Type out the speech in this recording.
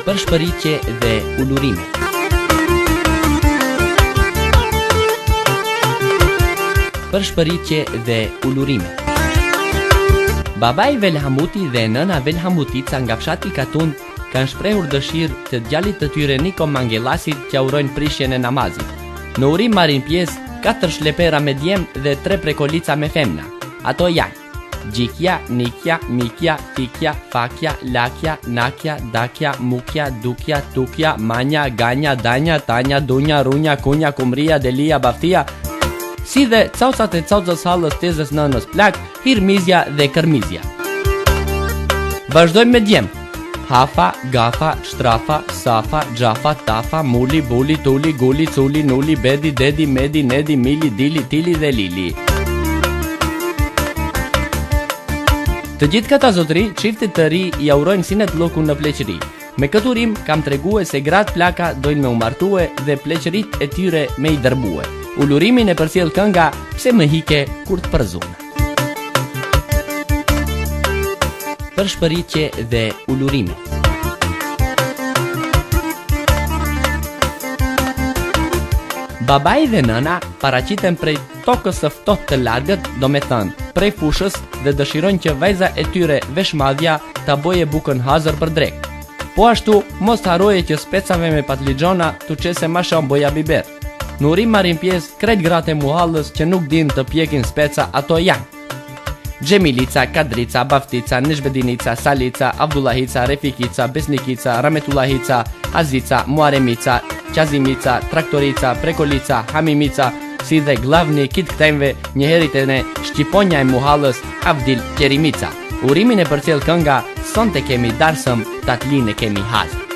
për shpëritje dhe ulurime. Për shpëritje dhe ulurime. Babai Velhamuti dhe nëna Velhamutica nga fshati Katun kanë shprehur dëshirë të djalit të tyre Niko Mangellasit që urojnë prishjen e namazit. Në urim marrin pjesë 4 shlepera me djem dhe 3 prekolica me femna. Ato janë Gjikja, Nikja, Mikja, Tikja, Fakja, Lakja, Nakja, Dakja, Mukja, Dukja, Tukja, Manja, Ganja, Danja, Tanja, Dunja, Runja, Kunja, Kumria, Delia, Baftia, si dhe caucat e caucës hallës tezës nënës Plak, Hirmizja dhe Kërmizja. Vazhdojmë me djem. Hafa, Gafa, Shtrafa, Safa, Gjafa, Tafa, Muli, Buli, Tuli, Guli, Culi, Nuli, Bedi, Dedi, Medi, Nedi, Mili, Dili, Tili dhe Lili. Të gjithë këta zotëri, çiftit të ri ja urojnë sinet llokun në pleqëri. Me këtë urim kam treguar se gratë Plaka dojnë me u martue dhe pleqërit e tyre me i dërbue. Ulurimin e përcjell kënga Pse më hike kur të përzun. Për shpëritje dhe ulurime. Babai dhe nëna paraqiten prej tokës së ftohtë të largët, do me thënë prej fushës, dhe dëshirojnë që vajza e tyre Veshmadhja ta boje bukën hazër për drek. Po ashtu, mos të haroje që specave me patligjona të qese ma shon boja biber. Në urim marrin pjesë krejt gratë e muhallës që nuk din të pjekin speca, ato janë Gjemilica, Kadrica, Baftica, Nishbedinica, Salica, Abdullahica, Refikica, Besnikica, Rametullahica, Azica, Muaremica, Qazimica, Traktorica, Prekolica, Hamimica, si dhe glavni kit këtejnve njëherit e ne Shqiponja e muhallës Avdil Kerimica. Urimin e përcjell kënga Sonte kemi darsëm, tatlin e kemi hazë.